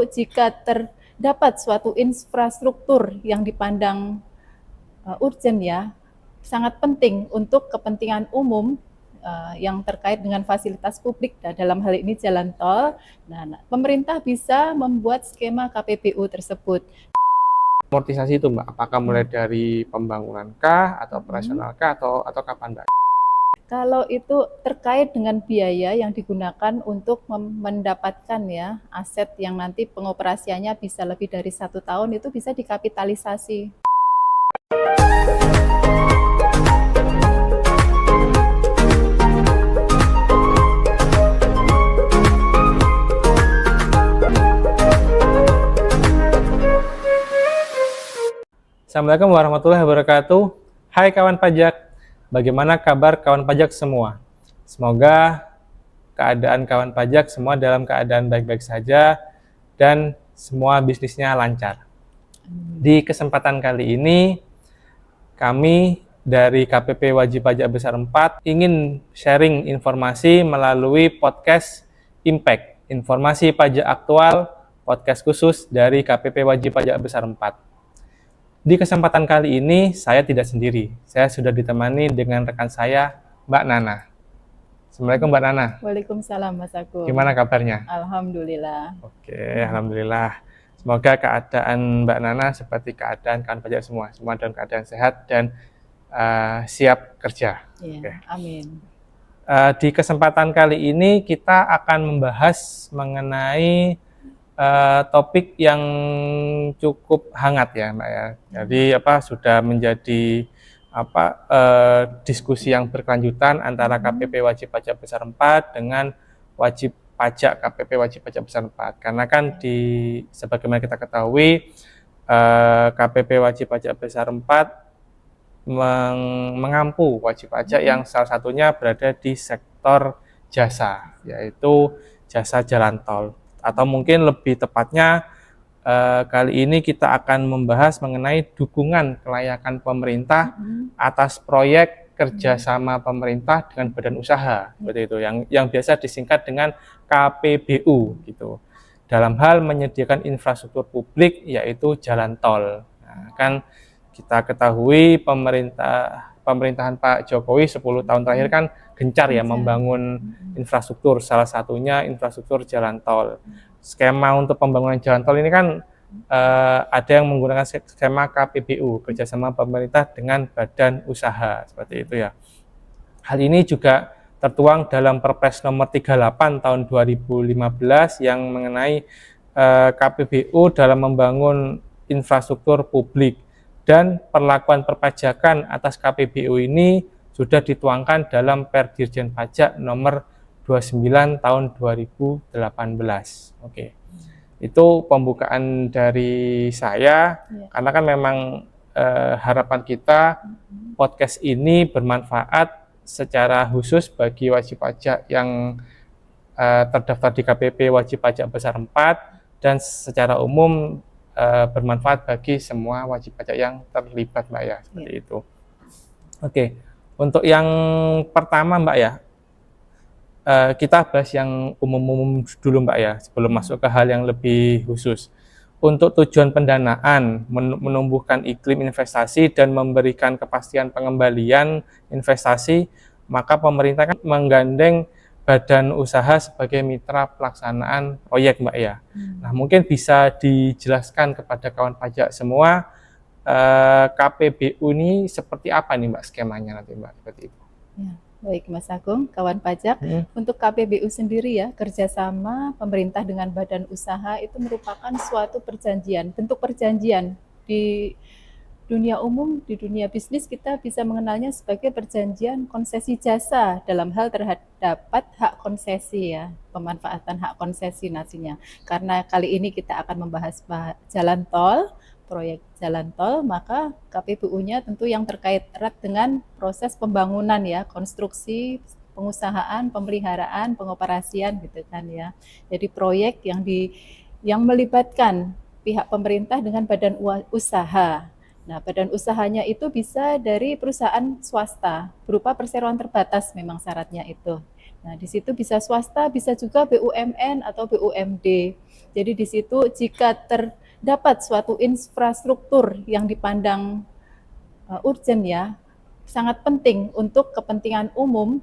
Jika terdapat suatu infrastruktur yang dipandang urgent ya, sangat penting untuk kepentingan umum yang terkait dengan fasilitas publik, dalam hal ini jalan tol. Nah, pemerintah bisa membuat skema KPBU tersebut. Amortisasi itu Mbak, apakah mulai dari pembangunan kah, atau operasional kah, atau kapan Mbak? Kalau itu terkait dengan biaya yang digunakan untuk mendapatkan ya aset yang nanti pengoperasiannya bisa lebih dari 1 tahun, itu bisa dikapitalisasi. Assalamualaikum warahmatullahi wabarakatuh. Hai kawan pajak, bagaimana kabar kawan pajak semua? Semoga keadaan kawan pajak semua dalam keadaan baik-baik saja dan semua bisnisnya lancar. Di kesempatan kali ini, kami dari KPP Wajib Pajak Besar 4 ingin sharing informasi melalui podcast Impact, informasi pajak aktual, podcast khusus dari KPP Wajib Pajak Besar 4. Di kesempatan kali ini, saya tidak sendiri. Saya sudah ditemani dengan rekan saya, Mbak Nana. Assalamualaikum Mbak Nana. Waalaikumsalam Mas Agung. Gimana kabarnya? Alhamdulillah. Oke, alhamdulillah. Semoga keadaan Mbak Nana seperti keadaan kawan pajak semua dalam keadaan sehat dan siap kerja. Ya, Oke. amin. Di kesempatan kali ini kita akan membahas mengenai topik yang cukup hangat ya Mbak ya. Jadi sudah menjadi diskusi yang berkelanjutan antara KPP Wajib Pajak Besar 4 dengan wajib pajak KPP Wajib Pajak Besar 4. Karena kan sebagaimana kita ketahui KPP Wajib Pajak Besar 4 mengampu wajib pajak yang salah satunya berada di sektor jasa, yaitu jasa jalan tol. Atau mungkin lebih tepatnya kali ini kita akan membahas mengenai dukungan kelayakan pemerintah atas proyek kerjasama pemerintah dengan badan usaha, seperti itu, yang biasa disingkat dengan KPBU gitu. Dalam hal menyediakan infrastruktur publik yaitu jalan tol. Nah, kan kita ketahui pemerintahan Pak Jokowi 10 tahun terakhir kan gencar ya membangun infrastruktur, salah satunya infrastruktur jalan tol. Skema untuk pembangunan jalan tol ini kan ada yang menggunakan skema KPBU, kerjasama pemerintah dengan badan usaha, seperti itu ya. Hal ini juga tertuang dalam Perpres nomor 38 tahun 2015 yang mengenai KPBU dalam membangun infrastruktur publik. Dan perlakuan perpajakan atas KPBU ini sudah dituangkan dalam Dirjen Pajak nomor 29 tahun 2018. Oke. Itu pembukaan dari saya, karena kan memang harapan kita podcast ini bermanfaat secara khusus bagi wajib pajak yang terdaftar di KPP Wajib Pajak Besar 4 dan secara umum bermanfaat bagi semua wajib pajak yang terlibat Mbak ya, seperti itu. Oke, untuk yang pertama Mbak ya, kita bahas yang umum-umum dulu Mbak ya, sebelum masuk ke hal yang lebih khusus. Untuk tujuan pendanaan, menumbuhkan iklim investasi dan memberikan kepastian pengembalian investasi, maka pemerintah kan menggandeng badan usaha sebagai mitra pelaksanaan proyek Mbak ya. Nah, mungkin bisa dijelaskan kepada kawan pajak semua KPBU ini seperti apa nih Mbak skemanya nanti Mbak, seperti itu. Ya, baik Mas Agung, kawan pajak. Untuk KPBU sendiri ya, kerjasama pemerintah dengan badan usaha itu merupakan suatu perjanjian, bentuk perjanjian. Di dunia umum, di dunia bisnis kita bisa mengenalnya sebagai perjanjian konsesi jasa dalam hal terdapat hak konsesi ya, pemanfaatan hak konsesi nantinya. Karena kali ini kita akan membahas jalan tol, proyek jalan tol, maka KPBU-nya tentu yang terkait erat dengan proses pembangunan ya, konstruksi, pengusahaan, pemeliharaan, pengoperasian gitu kan ya. Jadi proyek yang melibatkan pihak pemerintah dengan badan usaha. Nah, badan usahanya itu bisa dari perusahaan swasta, berupa perseroan terbatas memang syaratnya itu. Nah, di situ bisa swasta, bisa juga BUMN atau BUMD. Jadi di situ jika terdapat suatu infrastruktur yang dipandang urgent ya, sangat penting untuk kepentingan umum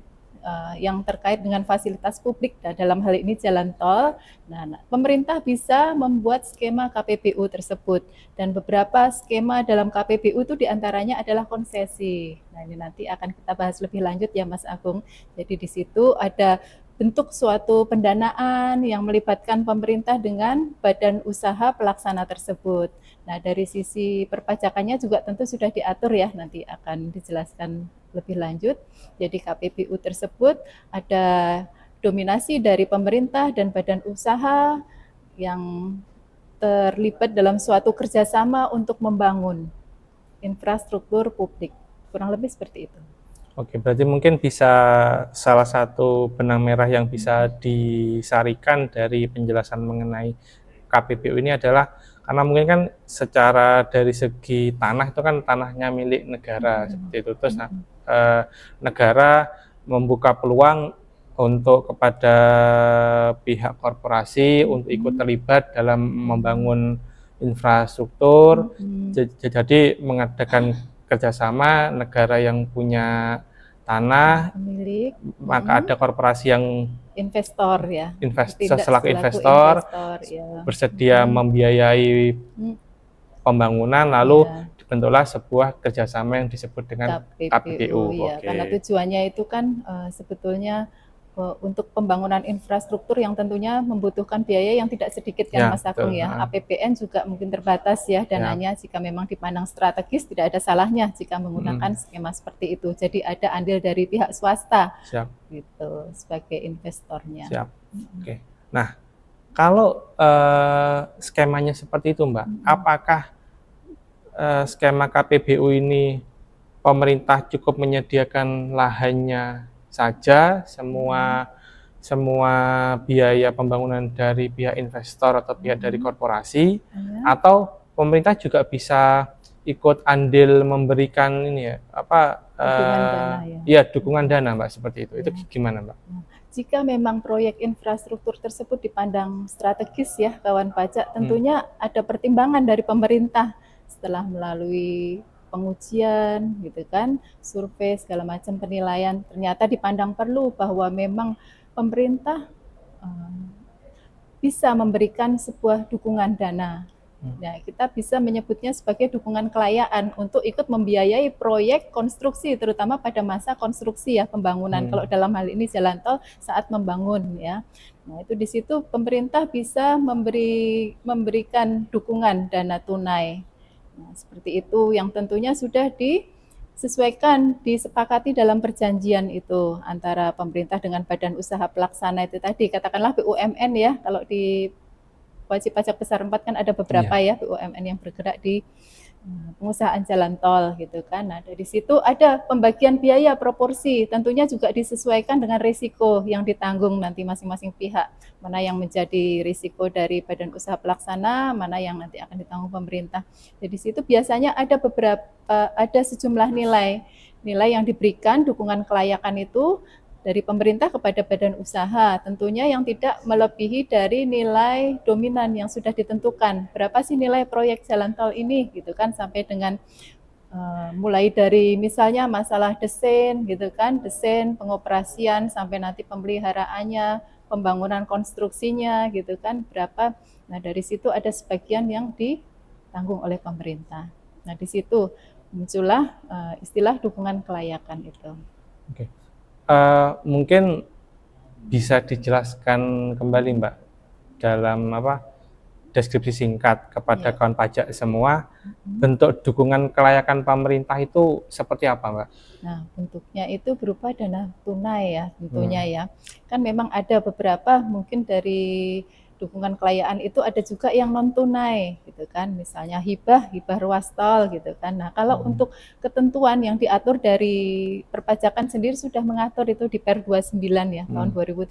yang terkait dengan fasilitas publik, dalam hal ini jalan tol. Nah, pemerintah bisa membuat skema KPBU tersebut, dan beberapa skema dalam KPBU itu diantaranya adalah konsesi. Nah, ini nanti akan kita bahas lebih lanjut ya Mas Agung. Jadi di situ ada bentuk suatu pendanaan yang melibatkan pemerintah dengan badan usaha pelaksana tersebut. Nah, dari sisi perpajakannya juga tentu sudah diatur ya, nanti akan dijelaskan lebih lanjut. Jadi KPBU tersebut ada dominasi dari pemerintah dan badan usaha yang terlibat dalam suatu kerjasama untuk membangun infrastruktur publik. Kurang lebih seperti itu. Oke, berarti mungkin bisa salah satu benang merah yang bisa disarikan dari penjelasan mengenai KPBU ini adalah karena mungkin kan secara dari segi tanah itu kan tanahnya milik negara seperti itu. Terus negara membuka peluang untuk kepada pihak korporasi untuk ikut terlibat dalam membangun infrastruktur. Jadi mengadakan kerjasama negara yang punya tanah, pemilik, maka ada korporasi yang investor ya, selaku investor ya, bersedia membiayai pembangunan, lalu dibentuklah sebuah kerjasama yang disebut dengan KPBU. Ya, karena tujuannya itu kan sebetulnya untuk pembangunan infrastruktur yang tentunya membutuhkan biaya yang tidak sedikit kan Mas Agung ya. APBN juga mungkin terbatas ya dananya, jika memang dipandang strategis tidak ada salahnya jika menggunakan skema seperti itu. Jadi ada andil dari pihak swasta gitu sebagai investornya. Oke. Nah, kalau skemanya seperti itu Mbak, apakah skema KPBU ini pemerintah cukup menyediakan lahannya saja, semua biaya pembangunan dari pihak investor atau pihak dari korporasi, atau pemerintah juga bisa ikut andil memberikan ini ya, dukungan dana ya. Iya, dukungan dana Mbak, seperti itu. Itu gimana Mbak? Jika memang proyek infrastruktur tersebut dipandang strategis ya kawan pajak, tentunya ada pertimbangan dari pemerintah setelah melalui pengujian gitu kan, survei segala macam penilaian, ternyata dipandang perlu bahwa memang pemerintah bisa memberikan sebuah dukungan dana. Nah, kita bisa menyebutnya sebagai dukungan kelayaan untuk ikut membiayai proyek konstruksi, terutama pada masa konstruksi ya, pembangunan. Kalau dalam hal ini jalan tol saat membangun ya. Nah, itu di situ pemerintah bisa memberikan dukungan dana tunai. Nah, seperti itu yang tentunya sudah disesuaikan, disepakati dalam perjanjian itu antara pemerintah dengan badan usaha pelaksana itu tadi, katakanlah BUMN ya, kalau di wajib pajak besar 4 kan ada beberapa ya BUMN yang bergerak di pengusahaan jalan tol gitu kan. Nah, dari situ ada pembagian biaya proporsi, tentunya juga disesuaikan dengan risiko yang ditanggung nanti masing-masing pihak. Mana yang menjadi risiko dari badan usaha pelaksana, mana yang nanti akan ditanggung pemerintah. Jadi situ biasanya ada ada sejumlah nilai yang diberikan dukungan kelayakan itu dari pemerintah kepada badan usaha, tentunya yang tidak melebihi dari nilai dominan yang sudah ditentukan. Berapa sih nilai proyek jalan tol ini gitu kan, sampai dengan mulai dari misalnya masalah desain gitu kan, desain, pengoperasian, sampai nanti pemeliharaannya, pembangunan konstruksinya gitu kan, berapa. Nah, dari situ ada sebagian yang ditanggung oleh pemerintah. Nah, di situ muncullah istilah dukungan kelayakan itu. Oke. Mungkin bisa dijelaskan kembali Mbak dalam deskripsi singkat kepada kawan pajak semua, bentuk dukungan kelayakan pemerintah itu seperti apa Mbak? Nah, bentuknya itu berupa dana tunai ya tentunya ya. Kan memang ada beberapa mungkin dari dukungan kelayaan itu ada juga yang non tunai gitu kan, misalnya hibah ruas tol gitu kan. Nah, kalau untuk ketentuan yang diatur dari perpajakan sendiri sudah mengatur itu di Per 29 ya tahun 2018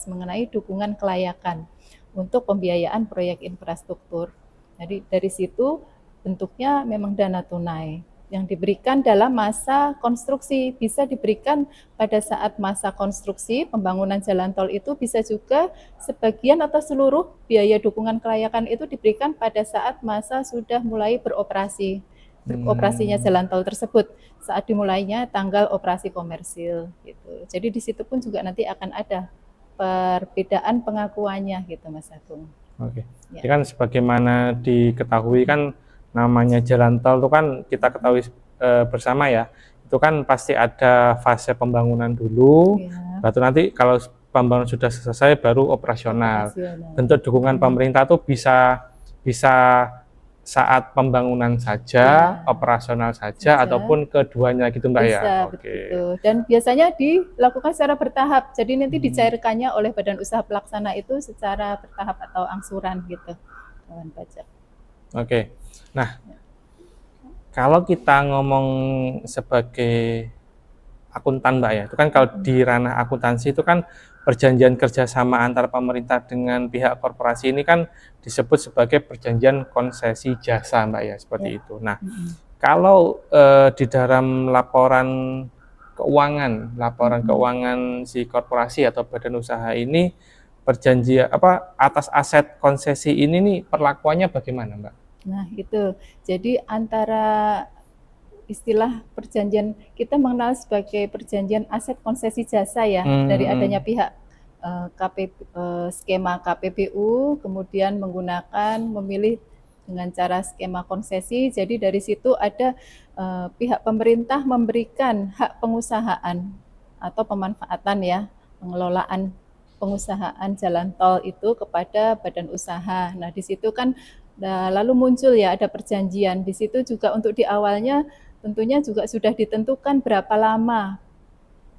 mengenai dukungan kelayakan untuk pembiayaan proyek infrastruktur. Jadi dari situ bentuknya memang dana tunai. yang diberikan dalam masa konstruksi. Bisa diberikan pada saat masa konstruksi pembangunan jalan tol itu, bisa juga sebagian atau seluruh biaya dukungan kelayakan itu diberikan pada saat masa sudah mulai beroperasinya jalan tol tersebut, saat dimulainya tanggal operasi komersil gitu. Jadi di situ pun juga nanti akan ada perbedaan pengakuannya gitu Mas Agung. Oke. Ya. Jadi kan sebagaimana diketahui kan namanya jalan tol itu kan kita ketahui bersama ya, itu kan pasti ada fase pembangunan dulu, Ya. baru nanti kalau pembangunan sudah selesai baru operasional. Bentuk dukungan pemerintah tuh bisa saat pembangunan saja, operasional saja, ataupun keduanya gitu Mbak ya. Bisa, Oke. begitu. Dan biasanya dilakukan secara bertahap. Jadi nanti dicairkannya oleh Badan Usaha Pelaksana itu secara bertahap atau angsuran gitu, kawan pajak. Oke. Nah, kalau kita ngomong sebagai akuntan Mbak ya, itu kan kalau di ranah akuntansi itu kan perjanjian kerjasama antar pemerintah dengan pihak korporasi ini kan disebut sebagai perjanjian konsesi jasa Mbak ya, seperti itu. Nah, kalau di dalam laporan keuangan si korporasi atau badan usaha ini, perjanjian atas aset konsesi ini nih perlakuannya bagaimana Mbak? Nah itu, jadi antara istilah perjanjian, kita mengenal sebagai perjanjian aset konsesi jasa ya, dari adanya pihak skema KPBU, kemudian memilih dengan cara skema konsesi. Jadi dari situ ada pihak pemerintah memberikan hak pengusahaan atau pemanfaatan ya, pengelolaan pengusahaan jalan tol itu kepada badan usaha. Nah di situ kan lalu muncul ya ada perjanjian. Di situ juga untuk di awalnya tentunya juga sudah ditentukan berapa lama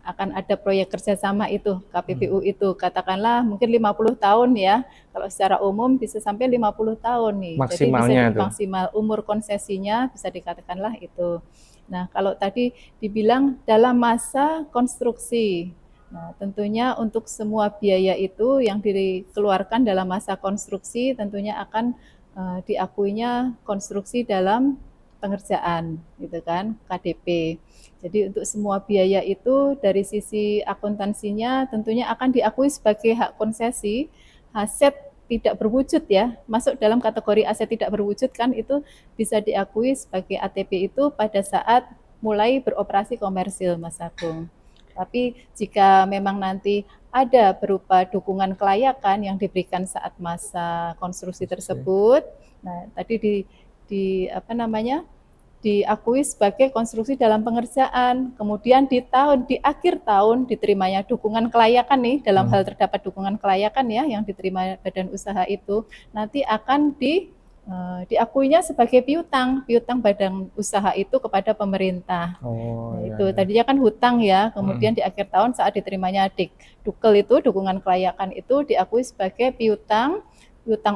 akan ada proyek kerjasama itu, KPBU itu. Katakanlah mungkin 50 tahun ya, kalau secara umum bisa sampai 50 tahun nih. Maksimalnya jadi bisa maksimal umur konsesinya bisa dikatakanlah itu. Nah kalau tadi dibilang dalam masa konstruksi, nah tentunya untuk semua biaya itu yang dikeluarkan dalam masa konstruksi tentunya akan diakuinya konstruksi dalam pengerjaan gitu kan, KDP. Jadi untuk semua biaya itu dari sisi akuntansinya tentunya akan diakui sebagai hak konsesi, aset tidak berwujud ya, masuk dalam kategori aset tidak berwujud kan, itu bisa diakui sebagai ATB itu pada saat mulai beroperasi komersil Mas Agung. Tapi jika memang nanti ada berupa dukungan kelayakan yang diberikan saat masa konstruksi tersebut, nah tadi diakui sebagai konstruksi dalam pengerjaan. Kemudian di akhir tahun diterimanya dukungan kelayakan nih, dalam hal terdapat dukungan kelayakan ya yang diterima badan usaha itu, nanti akan diakuinya sebagai piutang badan usaha itu kepada pemerintah. Itu tadinya kan hutang ya, kemudian di akhir tahun saat diterimanya dukel itu, dukungan kelayakan itu diakui sebagai piutang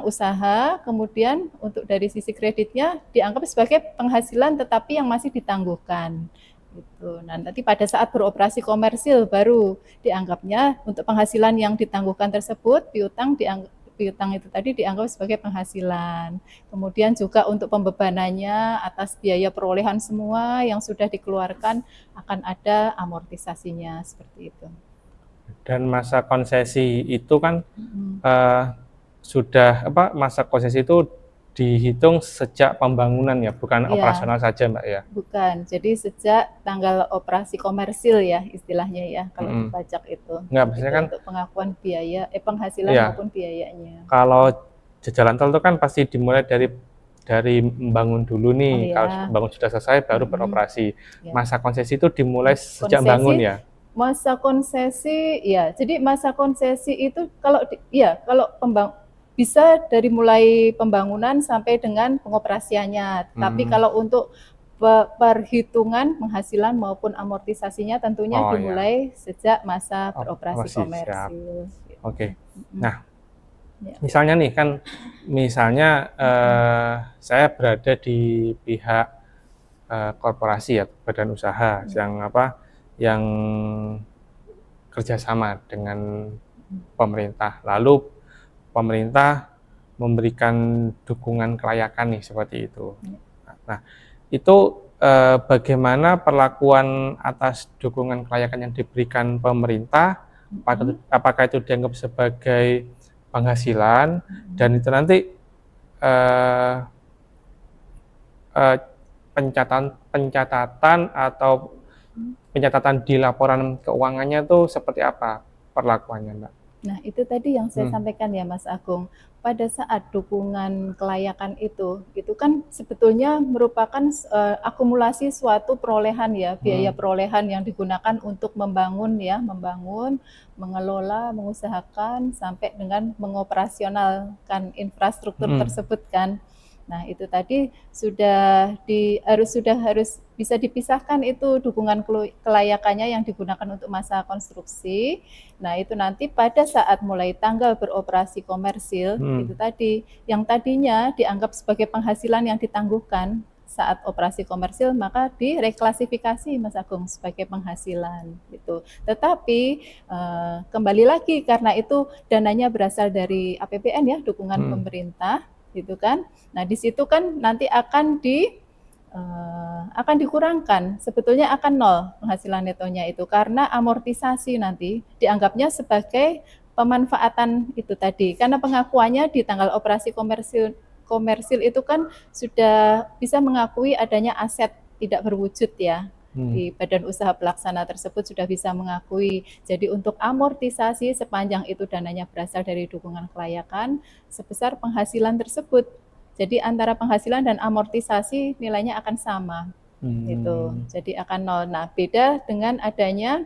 usaha, kemudian untuk dari sisi kreditnya dianggap sebagai penghasilan tetapi yang masih ditangguhkan. Gitu. Nah, nanti pada saat beroperasi komersil baru dianggapnya untuk penghasilan yang ditangguhkan tersebut, piutang itu tadi dianggap sebagai penghasilan. Kemudian juga untuk pembebanannya atas biaya perolehan semua yang sudah dikeluarkan akan ada amortisasinya seperti itu. Dan masa konsesi itu kan masa konsesi itu dihitung sejak pembangunan ya, bukan operasional saja Mbak ya? Bukan, jadi sejak tanggal operasi komersil ya istilahnya ya, kalau di pajak itu. Enggak, maksudnya kan untuk pengakuan biaya, penghasilan maupun biayanya. Kalau jalan tol itu kan pasti dimulai dari membangun dulu nih, kalau membangun sudah selesai baru beroperasi. Masa konsesi itu dimulai sejak bangun ya? Masa konsesi ya, jadi masa konsesi itu kalau bisa dari mulai pembangunan sampai dengan pengoperasiannya. Tapi kalau untuk perhitungan penghasilan maupun amortisasinya tentunya dimulai sejak masa beroperasi komersil. Oke. Nah, misalnya nih kan, saya berada di pihak korporasi ya, badan usaha yang kerjasama dengan pemerintah. Lalu pemerintah memberikan dukungan kelayakan nih seperti itu. Nah, itu bagaimana perlakuan atas dukungan kelayakan yang diberikan pemerintah, apakah itu dianggap sebagai penghasilan, dan itu nanti pencatatan atau pencatatan di laporan keuangannya tuh seperti apa perlakuannya, Mbak? Nah, itu tadi yang saya sampaikan ya, Mas Agung. Pada saat dukungan kelayakan itu kan sebetulnya merupakan akumulasi suatu perolehan ya, biaya perolehan yang digunakan untuk membangun, mengelola, mengusahakan sampai dengan mengoperasionalkan infrastruktur tersebut kan. Nah, itu tadi harus bisa dipisahkan itu dukungan kelayakannya yang digunakan untuk masa konstruksi. Nah, itu nanti pada saat mulai tanggal beroperasi komersil, itu tadi yang tadinya dianggap sebagai penghasilan yang ditangguhkan saat operasi komersil, maka direklasifikasi, Mas Agung, sebagai penghasilan gitu. Tetapi kembali lagi karena itu dananya berasal dari APBN ya, dukungan pemerintah gitu kan. Nah, di situ kan nanti akan dikurangkan, sebetulnya akan nol penghasilan netonya itu karena amortisasi nanti dianggapnya sebagai pemanfaatan itu tadi. Karena pengakuannya di tanggal operasi komersil itu kan sudah bisa mengakui adanya aset tidak berwujud ya. Di badan usaha pelaksana tersebut sudah bisa mengakui. Jadi untuk amortisasi sepanjang itu dananya berasal dari dukungan kelayakan sebesar penghasilan tersebut. Jadi antara penghasilan dan amortisasi nilainya akan sama. Gitu. Jadi akan nol. Nah, beda dengan adanya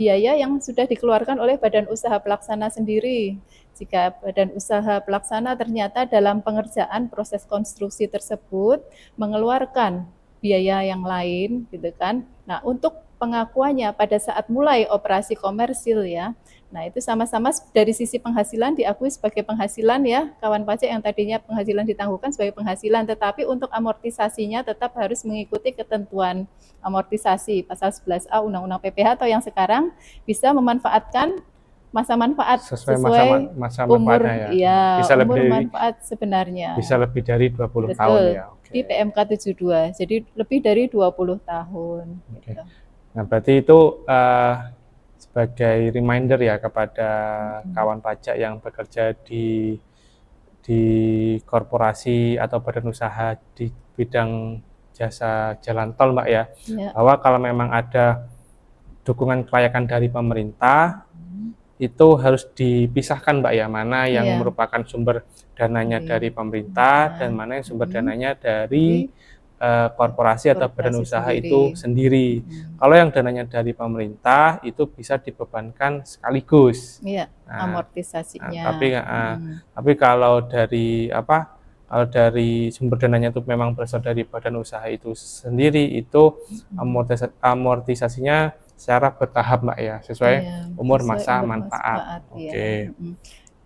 biaya yang sudah dikeluarkan oleh badan usaha pelaksana sendiri. Jika badan usaha pelaksana ternyata dalam pengerjaan proses konstruksi tersebut mengeluarkan biaya yang lain gitu kan. Nah, untuk pengakuannya pada saat mulai operasi komersil ya. Nah, itu sama-sama dari sisi penghasilan diakui sebagai penghasilan ya, kawan pajak yang tadinya penghasilan ditangguhkan sebagai penghasilan, tetapi untuk amortisasinya tetap harus mengikuti ketentuan amortisasi pasal 11A Undang-Undang PPH atau yang sekarang bisa memanfaatkan masa manfaat sesuai masa umur manfaatnya ya. bisa umur manfaat sebenarnya. Bisa lebih dari 20 Betul, tahun ya. di PMK 72. Jadi lebih dari 20 tahun gitu. Nah, berarti itu sebagai reminder ya kepada kawan pajak yang bekerja di korporasi atau badan usaha di bidang jasa jalan tol, Mbak ya, bahwa kalau memang ada dukungan kelayakan dari pemerintah itu harus dipisahkan, Mbak ya, mana yang merupakan sumber dananya dari pemerintah dan mana yang sumber dananya dari korporasi atau badan usaha itu sendiri. Kalau yang dananya dari pemerintah itu bisa dibebankan sekaligus. Amortisasinya. Tapi kalau dari kalau dari sumber dananya itu memang berasal dari badan usaha itu sendiri, itu amortisasinya secara bertahap, Mbak ya, sesuai umur masa manfaat. Oke.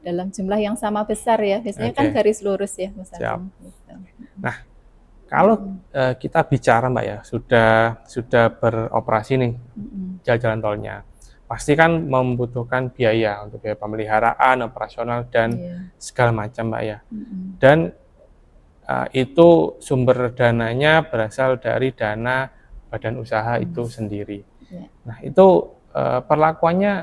Dalam jumlah yang sama besar ya, biasanya kan garis lurus ya, Mas Agung. Nah, kalau kita bicara, Mbak ya, sudah beroperasi nih jalan tolnya, pasti kan membutuhkan biaya untuk biaya pemeliharaan, operasional dan segala macam, Mbak ya. Dan itu sumber dananya berasal dari dana badan usaha itu sendiri. Nah, itu perlakuan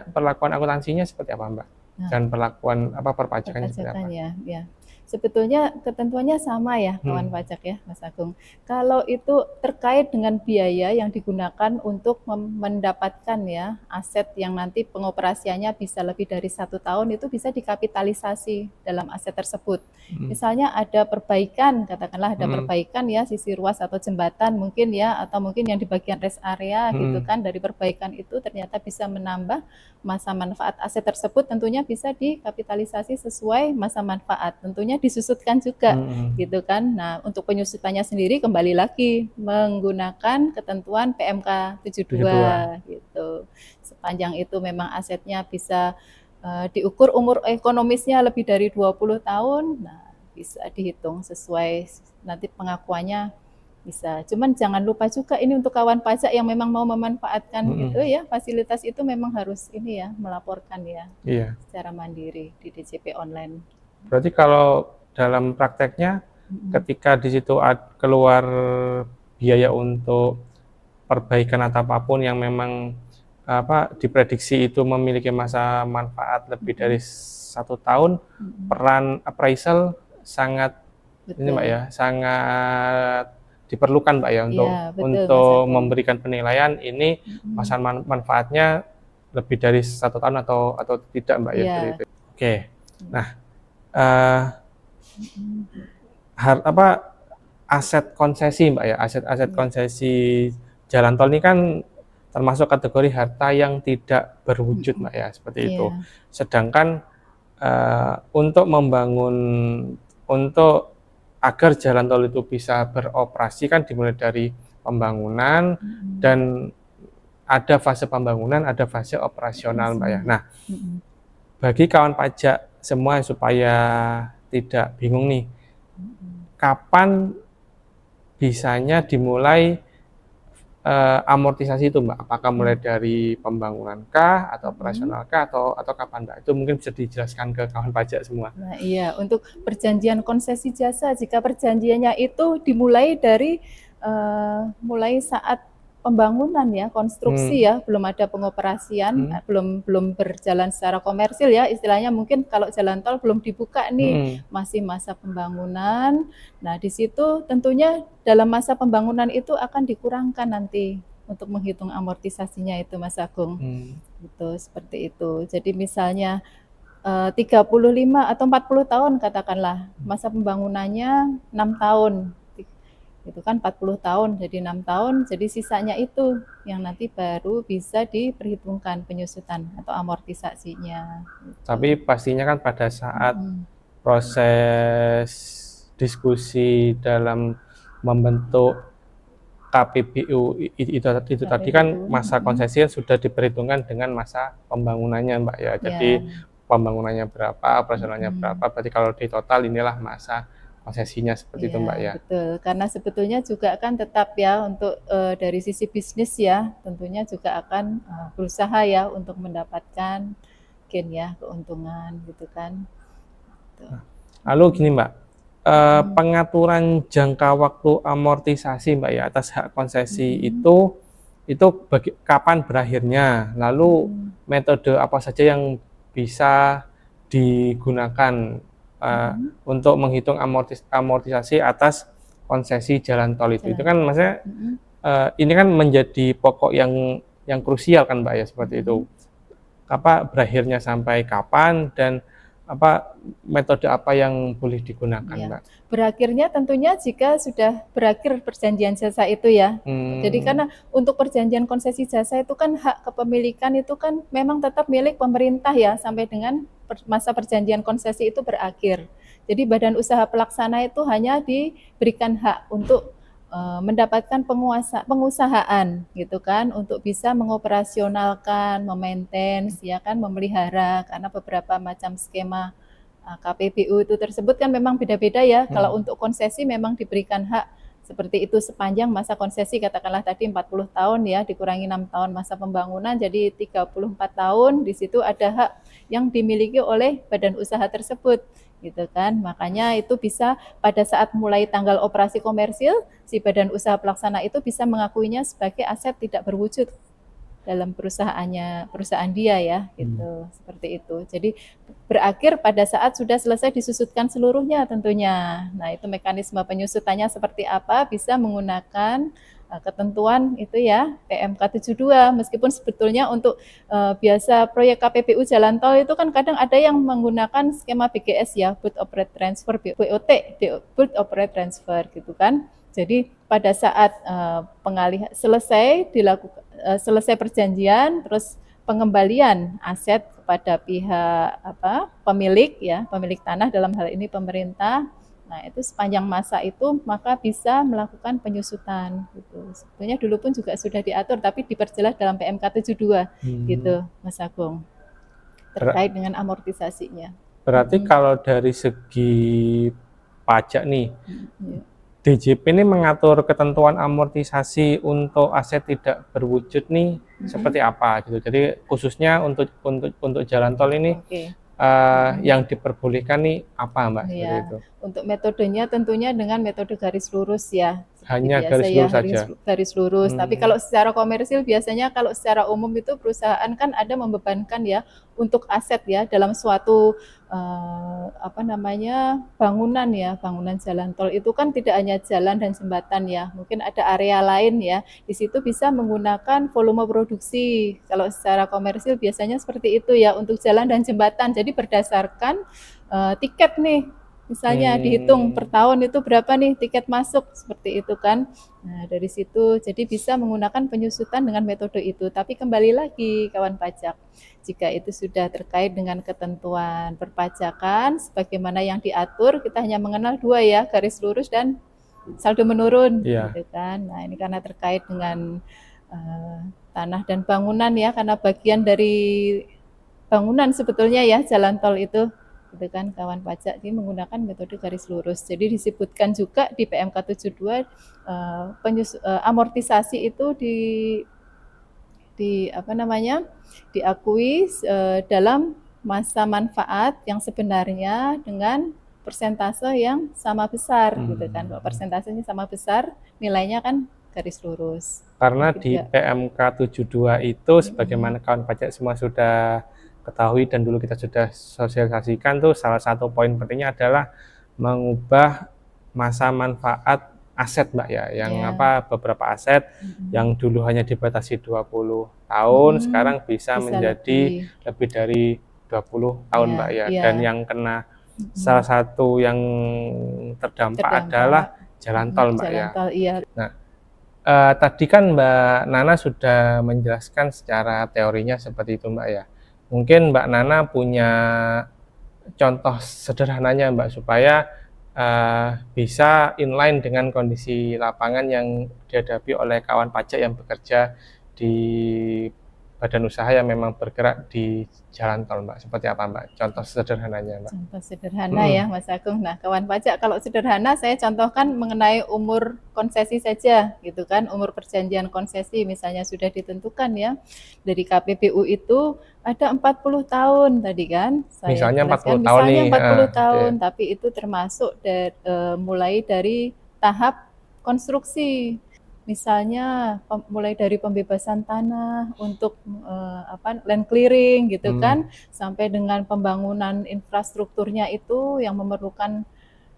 akuntansinya seperti apa, Mbak? Dan perlakuan perpajakannya seperti apa? Ya. Sebetulnya ketentuannya sama ya, kawan pajak ya, Mas Agung. Kalau itu terkait dengan biaya yang digunakan untuk mendapatkan ya aset yang nanti pengoperasiannya bisa lebih dari 1 tahun, itu bisa dikapitalisasi dalam aset tersebut. Misalnya ada perbaikan, katakanlah ada perbaikan ya sisi ruas atau jembatan mungkin ya, atau mungkin yang di bagian rest area gitu kan, dari perbaikan itu ternyata bisa menambah masa manfaat aset tersebut, tentunya bisa dikapitalisasi sesuai masa manfaat. Tentunya disusutkan juga gitu kan. Nah, untuk penyusutannya sendiri kembali lagi menggunakan ketentuan PMK 72 gitu. Sepanjang itu memang asetnya bisa diukur umur ekonomisnya lebih dari 20 tahun, nah bisa dihitung sesuai nanti pengakuannya bisa. Cuman jangan lupa juga ini untuk kawan pajak yang memang mau memanfaatkan itu ya, fasilitas itu memang harus ini ya, melaporkan ya. Secara mandiri di DJP online. Berarti kalau dalam prakteknya ketika di situ keluar biaya untuk perbaikan atau apapun yang memang diprediksi itu memiliki masa manfaat lebih dari 1 tahun, peran appraisal sangat ini Mbak ya, sangat diperlukan Mbak ya untuk Iya, betul, Mas Agung. memberikan penilaian ini masa manfaatnya lebih dari 1 tahun atau tidak Mbak ya, Iya. seperti itu. Oke, nah aset konsesi Mbak ya, aset konsesi jalan tol ini kan termasuk kategori harta yang tidak berwujud Mbak ya, seperti itu. Sedangkan untuk agar jalan tol itu bisa beroperasi kan dimulai dari pembangunan dan ada fase pembangunan, ada fase operasional Mbak ya. Nah, bagi kawan pajak semua supaya tidak bingung nih, kapan bisanya dimulai amortisasi itu Mbak? Apakah mulai dari pembangunan kah, atau operasional kah, atau kapan Mbak? Itu mungkin bisa dijelaskan ke kawan pajak semua. Nah iya, untuk perjanjian konsesi jasa, jika perjanjiannya itu dimulai dari mulai saat pembangunan ya, konstruksi ya, belum ada pengoperasian, belum berjalan secara komersil ya, istilahnya mungkin kalau jalan tol belum dibuka nih, masih masa pembangunan. Nah di situ tentunya dalam masa pembangunan itu akan dikurangkan nanti untuk menghitung amortisasinya itu Mas Agung. Gitu, seperti itu. Jadi misalnya 35 atau 40 tahun katakanlah, masa pembangunannya 6 tahun. Itu kan 40 tahun, jadi 6 tahun, jadi sisanya itu yang nanti baru bisa diperhitungkan penyusutan atau amortisasinya. Gitu. Tapi pastinya kan pada saat proses diskusi dalam membentuk KPBU itu tadi kan masa konsesi sudah diperhitungkan dengan masa pembangunannya Mbak ya. Jadi pembangunannya berapa, operasionalnya berapa, berarti kalau di total inilah masa konsesinya seperti itu Mbak ya. Betul, karena sebetulnya juga kan tetap ya untuk dari sisi bisnis ya, tentunya juga akan berusaha ya untuk mendapatkan gain ya, keuntungan gitu kan. Gitu. Lalu gini Mbak, pengaturan jangka waktu amortisasi Mbak ya atas hak konsesi itu kapan berakhirnya, lalu metode apa saja yang bisa digunakan untuk menghitung amortisasi atas konsesi jalan tol itu kan maksudnya ini kan menjadi pokok yang krusial kan Mbak ya, seperti itu. Berakhirnya sampai kapan dan metode apa yang boleh digunakan Mbak? Berakhirnya tentunya jika sudah berakhir perjanjian jasa itu ya. Jadi karena untuk perjanjian konsesi jasa itu kan hak kepemilikan itu kan memang tetap milik pemerintah ya sampai dengan masa perjanjian konsesi itu berakhir. Jadi badan usaha pelaksana itu hanya diberikan hak untuk mendapatkan pengusahaan gitu kan, untuk bisa mengoperasionalkan, memaintain, ya kan, memelihara, karena beberapa macam skema KPBU itu tersebut kan memang beda-beda ya. Kalau untuk konsesi memang diberikan hak seperti itu sepanjang masa konsesi, katakanlah tadi 40 tahun ya, dikurangi 6 tahun masa pembangunan jadi 34 tahun, di situ ada hak yang dimiliki oleh badan usaha tersebut gitu kan. Makanya itu bisa pada saat mulai tanggal operasi komersil, si badan usaha pelaksana itu bisa mengakuinya sebagai aset tidak berwujud dalam perusahaan dia ya, gitu. Seperti itu. Jadi berakhir pada saat sudah selesai disusutkan seluruhnya tentunya. Nah, itu mekanisme penyusutannya seperti apa, bisa menggunakan ketentuan itu ya, PMK 72, meskipun sebetulnya untuk biasa proyek KPBU jalan tol itu kan kadang ada yang menggunakan skema BGS ya, Build Operate Transfer, BOT, Build Operate Transfer gitu kan. Jadi pada saat pengalihan selesai dilakukan, selesai perjanjian, terus pengembalian aset kepada pihak pemilik ya, pemilik tanah dalam hal ini pemerintah. Nah, itu sepanjang masa itu maka bisa melakukan penyusutan gitu. Sebetulnya dulu pun juga sudah diatur tapi diperjelas dalam PMK 72 gitu, Mas Agung. Terkait dengan amortisasinya. Berarti kalau dari segi pajak nih, DJP ini mengatur ketentuan amortisasi untuk aset tidak berwujud nih seperti apa gitu. Jadi khususnya untuk jalan tol ini yang diperbolehkan nih apa Mbak? Ya, itu. Untuk metodenya tentunya dengan metode garis lurus ya, Hanya biasa garis ya, lurus saja. garis lurus. Tapi Hmm, kalau secara komersil biasanya kalau secara umum itu perusahaan kan ada membebankan ya untuk aset ya dalam suatu apa namanya bangunan ya, bangunan jalan tol itu kan tidak hanya jalan dan jembatan ya, mungkin ada area lain ya. Di situ bisa menggunakan volume produksi. Kalau secara komersil biasanya seperti itu ya untuk jalan dan jembatan. Jadi berdasarkan tiket nih. Misalnya dihitung per hmm, tahun itu berapa nih tiket masuk seperti itu kan. Nah, dari situ jadi bisa menggunakan penyusutan dengan metode itu. Tapi kembali lagi kawan pajak, jika itu sudah terkait dengan ketentuan perpajakan sebagaimana yang diatur, kita hanya mengenal dua ya, garis lurus dan saldo menurun iya. gitu kan. Nah, ini karena terkait dengan uh, tanah dan bangunan ya, karena bagian dari bangunan sebetulnya ya jalan tol itu gitu kan kawan pajak ini menggunakan metode garis lurus. Jadi disebutkan juga di PMK 72 amortisasi itu di apa namanya? Diakui dalam masa manfaat yang sebenarnya dengan persentase yang sama besar gitu kan. Kalau Hmm. persentasenya sama besar, nilainya kan garis lurus. Karena Mungkin di enggak. PMK 72 itu Mm-mm. sebagaimana kawan pajak semua sudah ketahui dan dulu kita sudah sosialisasikan tuh salah satu poin pentingnya adalah mengubah masa manfaat aset Mbak ya, yang Ya. apa beberapa aset Mm-mm. yang dulu hanya dibatasi 20 tahun Mm-mm. sekarang bisa Bisa menjadi lebih. lebih dari 20 tahun Mbak Ya, ya. Dan ya. yang kena salah Mm-mm. satu yang terdampak adalah Terdampak. jalan Mm-mm. tol Mbak Jalan ya. tol, iya. Nah, tadi kan Mbak Nana sudah menjelaskan secara teorinya seperti itu Mbak ya. Mungkin Mbak Nana punya contoh sederhananya Mbak supaya bisa inline dengan kondisi lapangan yang dihadapi oleh kawan pajak yang bekerja di badan usaha yang memang bergerak di jalan tol Mbak. Seperti apa Mbak? Contoh sederhananya Mbak. Contoh sederhana Hmm, ya Mas Agung. Nah, kawan pajak kalau sederhana saya contohkan mengenai umur konsesi saja gitu kan. Umur perjanjian konsesi misalnya sudah ditentukan ya. Dari KPPU itu ada 40 tahun tadi kan. Saya misalnya jelaskan 40 tahun nih, misalnya 40 deh. tahun tapi itu termasuk mulai dari tahap konstruksi. Misalnya mulai dari pembebasan tanah untuk land clearing gitu Hmm, kan sampai dengan pembangunan infrastrukturnya itu yang memerlukan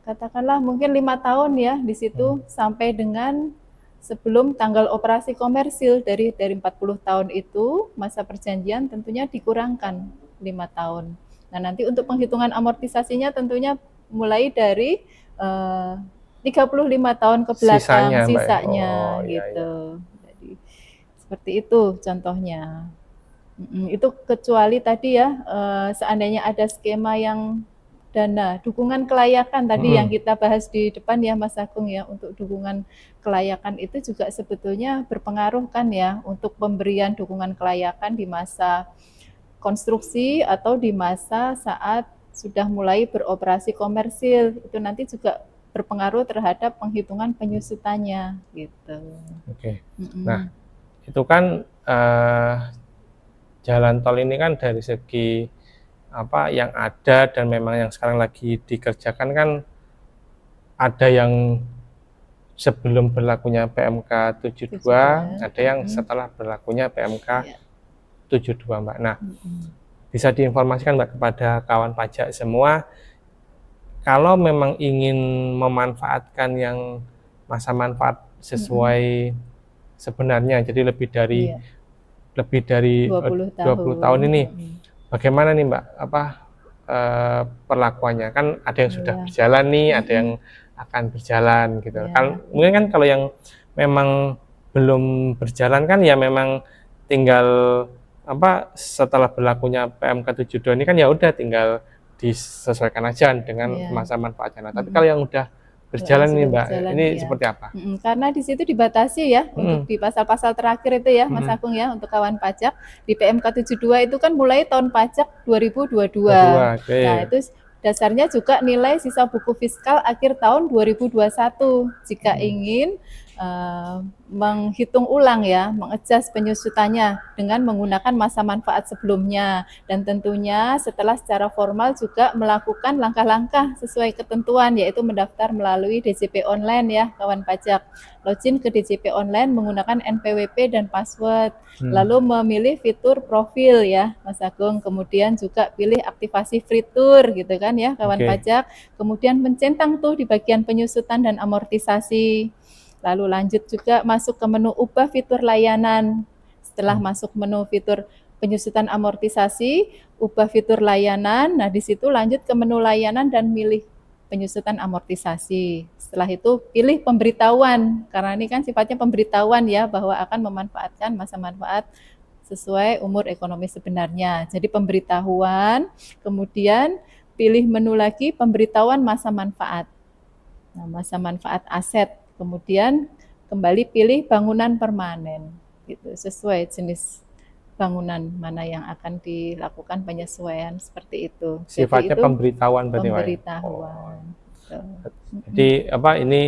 katakanlah mungkin 5 tahun ya di hmm. situ sampai dengan sebelum tanggal operasi komersil dari 40 tahun itu masa perjanjian tentunya dikurangkan 5 tahun. Nah nanti untuk penghitungan amortisasinya tentunya mulai dari 35 tahun ke belakang Sisanya Mbak ya. Oh sisanya iya iya. gitu. Jadi seperti itu contohnya. Itu kecuali tadi ya, seandainya ada skema yang dana dukungan kelayakan tadi yang Hmm, kita bahas di depan ya Mas Agung ya, untuk dukungan kelayakan itu juga sebetulnya berpengaruh kan ya untuk pemberian dukungan kelayakan di masa konstruksi atau di masa saat sudah mulai beroperasi komersil, itu nanti juga berpengaruh terhadap penghitungan penyusutannya gitu. oke. Nah, Mhm. itu kan jalan tol ini kan dari segi apa yang ada dan memang yang sekarang lagi dikerjakan kan ada yang sebelum berlakunya PMK 72, 72, ada yang setelah berlakunya PMK iya. 72, Mbak. Nah, Mhm. bisa diinformasikan Mbak kepada kawan pajak semua, kalau memang ingin memanfaatkan yang masa manfaat Mhm. sesuai sebenarnya, jadi Iya, lebih dari 20 20 tahun. tahun ini, Mhm. bagaimana nih Mbak, apa perlakuannya? Kan ada yang sudah Iya. berjalan nih, ada yang Mhm. akan berjalan gitu. Kan Iya. mungkin kan Mhm. kalau yang memang belum berjalan kan ya memang tinggal apa setelah berlakunya PMK 72 ini kan ya udah tinggal disesuaikan aja dengan Iya. masa manfaatnya. Nah, tapi Mhm. kalau yang udah Kalau yang berjalan nih sudah Mbak, berjalan ini iya. seperti apa? Karena di situ dibatasi ya untuk Mhm, di pasal-pasal terakhir itu ya Mas mhm. Agung ya untuk kawan pajak di PMK 72 itu kan mulai tahun pajak 2022. 22, oke. Nah, itu dasarnya juga nilai sisa buku fiskal akhir tahun 2021. Jika Mhm. ingin menghitung ulang ya, mengadjust penyusutannya dengan menggunakan masa manfaat sebelumnya, dan tentunya setelah secara formal juga melakukan langkah-langkah sesuai ketentuan, yaitu mendaftar melalui DJP online ya kawan pajak. Login ke DJP online menggunakan NPWP dan password, lalu memilih fitur profil ya Mas Agung, kemudian juga pilih aktivasi free tour gitu kan ya kawan pajak, kemudian mencentang tuh di bagian penyusutan dan amortisasi. Lalu lanjut juga masuk ke menu ubah fitur layanan. Setelah masuk menu fitur penyusutan amortisasi, ubah fitur layanan. Nah, di situ lanjut ke menu layanan dan milih penyusutan amortisasi. Setelah itu pilih pemberitahuan, karena ini kan sifatnya pemberitahuan ya, bahwa akan memanfaatkan masa manfaat sesuai umur ekonomi sebenarnya. Jadi pemberitahuan, kemudian pilih menu lagi pemberitahuan masa manfaat. Nah, masa manfaat aset. Kemudian kembali pilih bangunan permanen, gitu, sesuai jenis bangunan mana yang akan dilakukan penyesuaian seperti itu. Sifatnya Jadi itu pemberitahuan berarti, pemberitahuan. Jadi ini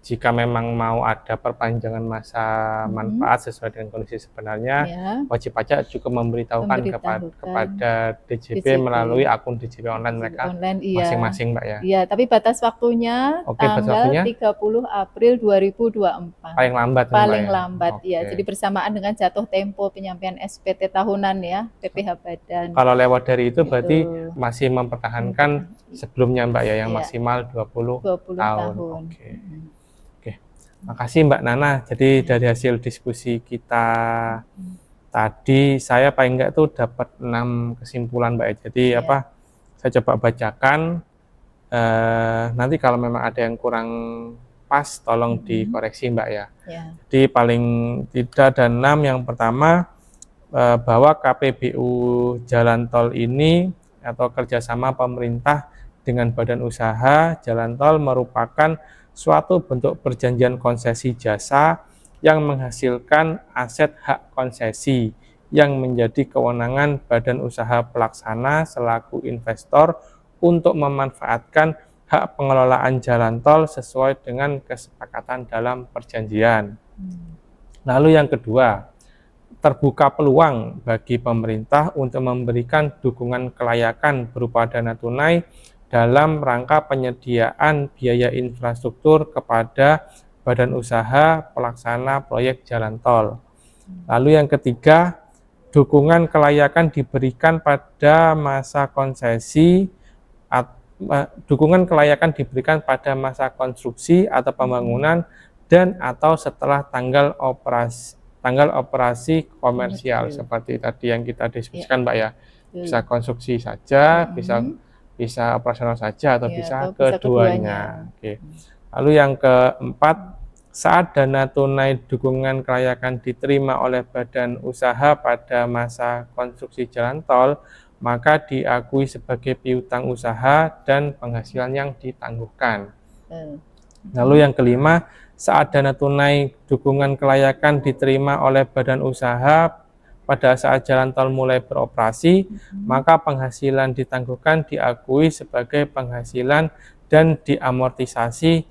jika memang mau ada perpanjangan masa manfaat sesuai dengan kondisi sebenarnya, wajib pajak juga memberitahukan kepada DJP melalui akun DJP online mereka masing-masing, Mbak ya. Iya, tapi batas waktunya tanggal 30 April 2024. Paling lambat. Paling lambat ya. Jadi bersamaan dengan jatuh tempo penyampaian SPT tahunan ya, PPh Badan. Kalau lewat dari itu berarti masih mempertahankan sebelumnya, Mbak ya, yang maksimal 20 tahun. Makasih Mbak Nana. Jadi dari hasil diskusi kita tadi, saya paling enggak tuh dapat 6 kesimpulan, Mbak ya. Jadi saya coba bacakan. Nanti kalau memang ada yang kurang pas, tolong dikoreksi, Mbak ya. Jadi paling tidak ada 6. Yang pertama, bahwa KPBU Jalan Tol ini atau kerjasama pemerintah dengan badan usaha jalan tol merupakan suatu bentuk perjanjian konsesi jasa yang menghasilkan aset hak konsesi yang menjadi kewenangan badan usaha pelaksana selaku investor untuk memanfaatkan hak pengelolaan jalan tol sesuai dengan kesepakatan dalam perjanjian. Lalu yang kedua, terbuka peluang bagi pemerintah untuk memberikan dukungan kelayakan berupa dana tunai dalam rangka penyediaan biaya infrastruktur kepada badan usaha pelaksana proyek jalan tol. Lalu yang ketiga, dukungan kelayakan diberikan pada masa konsesi, dukungan kelayakan diberikan pada masa konstruksi atau pembangunan dan atau setelah tanggal operasi komersial seperti tadi yang kita diskusikan, Mbak ya. Bisa konstruksi saja, bisa operasional saja atau bisa keduanya. Lalu yang keempat, saat dana tunai dukungan kelayakan diterima oleh badan usaha pada masa konstruksi jalan tol, maka diakui sebagai piutang usaha dan penghasilan yang ditangguhkan. Lalu yang kelima, saat dana tunai dukungan kelayakan diterima oleh badan usaha pada saat jalan tol mulai beroperasi, maka penghasilan ditangguhkan diakui sebagai penghasilan dan diamortisasi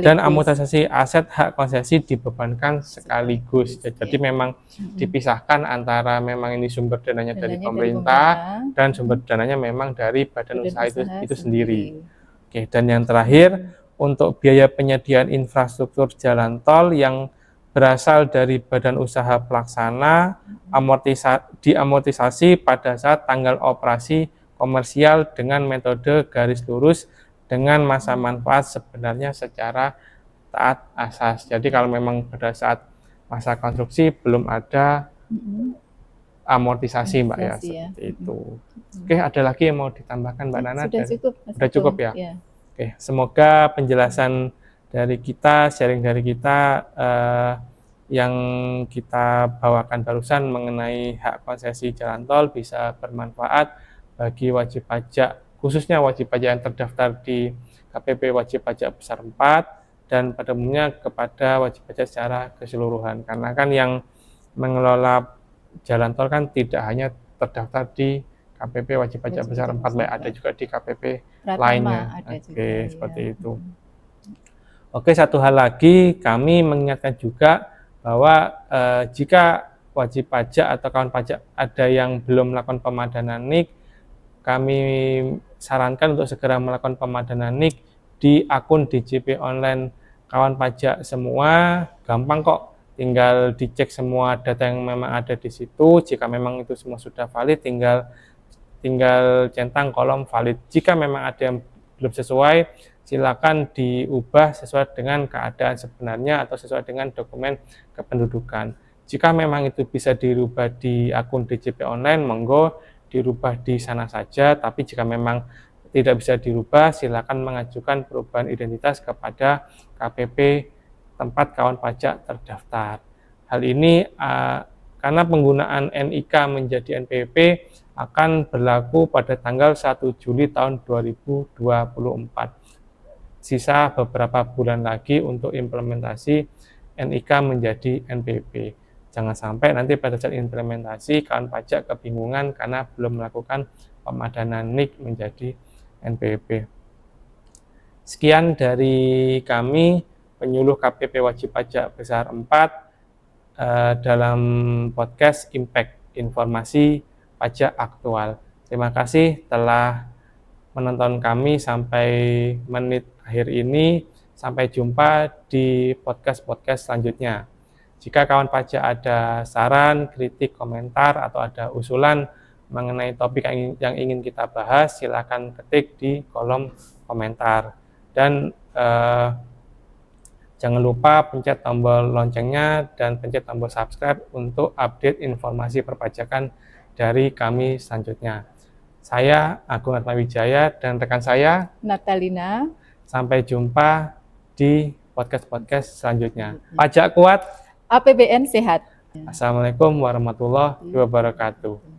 dan amortisasi aset hak konsesi dibebankan sekaligus. Jadi memang dipisahkan antara memang ini sumber dananya dari pemerintah dan sumber dananya memang dari badan usaha itu sendiri. Dan yang terakhir, untuk biaya penyediaan infrastruktur jalan tol yang berasal dari badan usaha pelaksana diamortisasi pada saat tanggal operasi komersial dengan metode garis lurus dengan masa manfaat sebenarnya secara taat asas. Jadi kalau memang pada saat masa konstruksi belum ada amortisasi, Mbak ya, seperti itu. Ada lagi yang mau ditambahkan, Mbak Nana? Sudah cukup ya. Semoga penjelasan dari kita, sharing dari kita yang kita bawakan barusan mengenai hak konsesi jalan tol bisa bermanfaat bagi wajib pajak, khususnya wajib pajak yang terdaftar di KPP Wajib Pajak Besar 4 dan pada umumnya kepada wajib pajak secara keseluruhan. Karena kan yang mengelola jalan tol kan tidak hanya terdaftar di KPP Wajib Pajak Besar 4, ada juga di KPP lainnya. Seperti itu. Oke, satu hal lagi, kami mengingatkan juga bahwa jika wajib pajak atau kawan pajak ada yang belum melakukan pemadanan NIK, kami sarankan untuk segera melakukan pemadanan NIK di akun DJP online kawan pajak semua. Gampang kok, tinggal dicek semua data yang memang ada di situ. Jika memang itu semua sudah valid, tinggal centang kolom valid. Jika memang ada yang belum sesuai, silakan diubah sesuai dengan keadaan sebenarnya atau sesuai dengan dokumen kependudukan. Jika memang itu bisa dirubah di akun DJP online, monggo dirubah di sana saja. Tapi jika memang tidak bisa dirubah, silakan mengajukan perubahan identitas kepada KPP tempat kawan pajak terdaftar. Hal ini karena penggunaan NIK menjadi NPWP akan berlaku pada tanggal 1 Juli tahun 2024. Sisa beberapa bulan lagi untuk implementasi NIK menjadi NPWP. Jangan sampai nanti pada saat implementasi kawan pajak kebingungan karena belum melakukan pemadanan NIK menjadi NPWP. Sekian dari kami, penyuluh KPP wajib pajak besar 4 dalam podcast Impact Informasi Pajak Aktual. Terima kasih telah menonton kami sampai menit akhir ini. Sampai jumpa di podcast-podcast selanjutnya. Jika kawan pajak ada saran, kritik, komentar, atau ada usulan mengenai topik yang ingin kita bahas, silakan ketik di kolom komentar. Dan jangan lupa pencet tombol loncengnya dan pencet tombol subscribe untuk update informasi perpajakan dari kami selanjutnya. Saya Agung Atmawijaya dan rekan saya Natalina. Sampai jumpa di podcast-podcast selanjutnya. Pajak kuat, APBN sehat. Assalamualaikum warahmatullahi wabarakatuh.